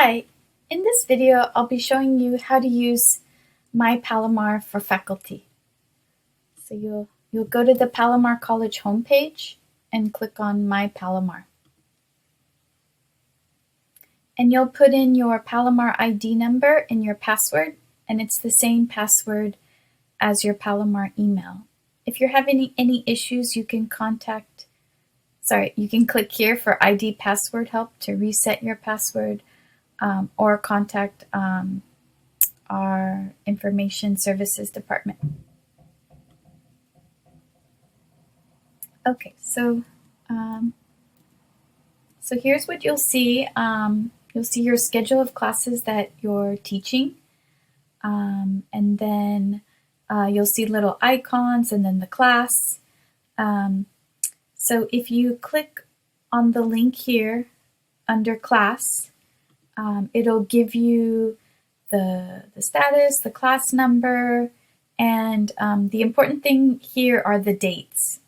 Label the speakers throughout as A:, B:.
A: Hi, in this video I'll be showing you how to use MyPalomar for faculty. So you'll go to the Palomar College homepage and click on MyPalomar. And you'll put in your Palomar ID number and your password, and it's the same password as your Palomar email. If you're having any issues, you can click here for ID password help to reset your password, or contact our Information Services Department. Okay, so here's what you'll see. You'll see your schedule of classes that you're teaching, and then you'll see little icons and then the class. So if you click on the link here under class, it'll give you the status, the class number, and the important thing here are the dates.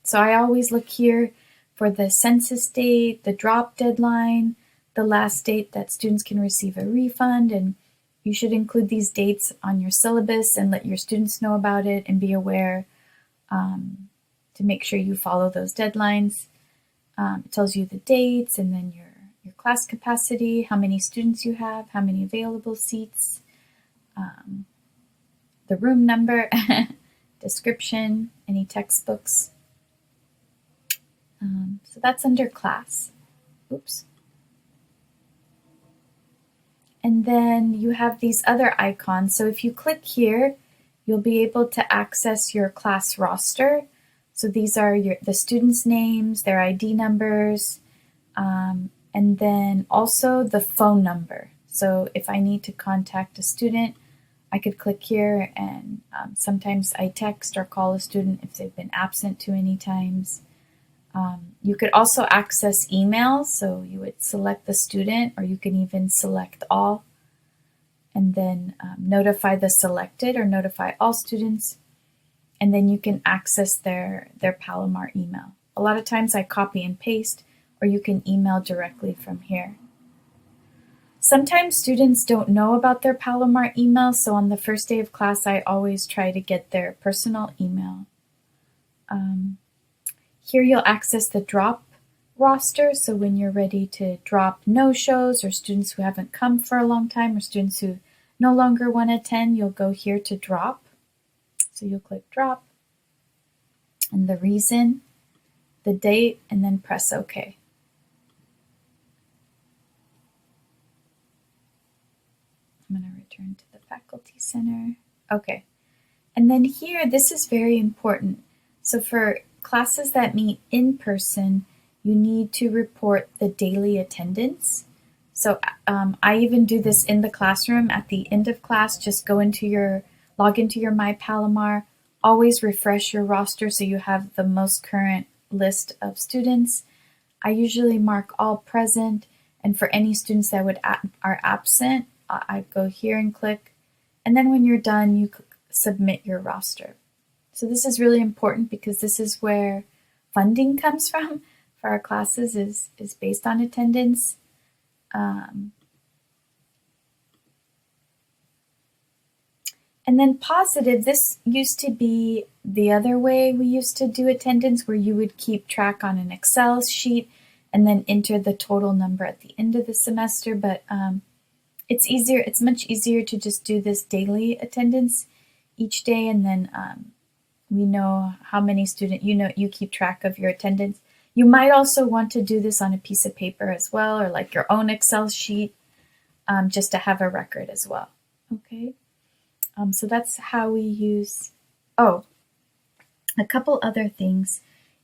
A: So I always look here for the census date, the drop deadline, the last date that students can receive a refund, and you should include these dates on your syllabus and let your students know about it and be aware to make sure you follow those deadlines. It tells you the dates and then your class capacity, how many students you have, how many available seats, the room number, description, any textbooks. So that's under class. Oops. And then you have these other icons. So if you click here, you'll be able to access your class roster. So these are the students' names, their ID numbers, and then also the phone number. So if I need to contact a student, I could click here, and sometimes I text or call a student if they've been absent too many times. You could also access emails, so you would select the student, or you can even select all, and then notify the selected or notify all students, and then you can access their Palomar email. A lot of times I copy and paste, or you can email directly from here. Sometimes students don't know about their Palomar email, so on the first day of class I always try to get their personal email. Here you'll access the drop roster, so when you're ready to drop no-shows or students who haven't come for a long time or students who no longer want to attend, you'll go here to drop. So you'll click drop and the reason, the date, and then press OK. I'm going to return to the Faculty Center. Okay. And then here, this is very important. So for classes that meet in person, you need to report the daily attendance. So I even do this in the classroom at the end of class. Just log into your MyPalomar, always refresh your roster so you have the most current list of students. I usually mark all present, and for any students that are absent, I go here and click, and then when you're done, you submit your roster. So this is really important because this is where funding comes from for our classes, is based on attendance. And then positive, this used to be the other way we used to do attendance, where you would keep track on an Excel sheet and then enter the total number at the end of the semester. But it's much easier to just do this daily attendance each day, and then we know how many students, you keep track of your attendance. You might also want to do this on a piece of paper as well, or like your own Excel sheet, just to have a record as well. Okay, so that's how we use. Oh, a couple other things.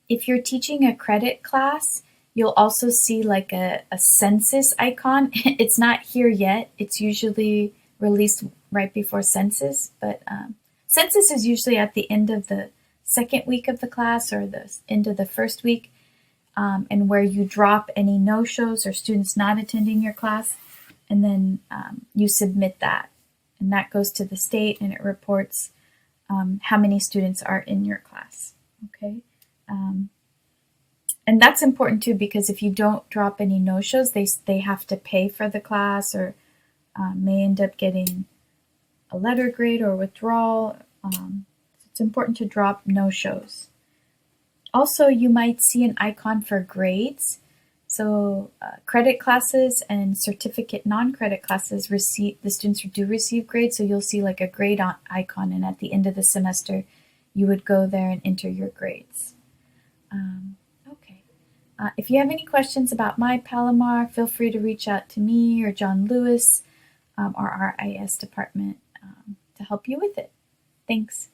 A: If you're teaching a credit class, you'll also see like a census icon. It's not here yet. It's usually released right before census, but census is usually at the end of the second week of the class or the end of the first week, and where you drop any no-shows or students not attending your class, and then you submit that, and that goes to the state and it reports how many students are in your class. Okay, and And that's important too, because if you don't drop any no-shows, they have to pay for the class, or may end up getting a letter grade or withdrawal. It's important to drop no-shows. Also, you might see an icon for grades. So credit classes and certificate non-credit classes the students do receive grades. So you'll see like a grade icon, and at the end of the semester, you would go there and enter your grades. Okay. If you have any questions about MyPalomar, feel free to reach out to me or John Lewis or our IS department to help you with it. Thanks.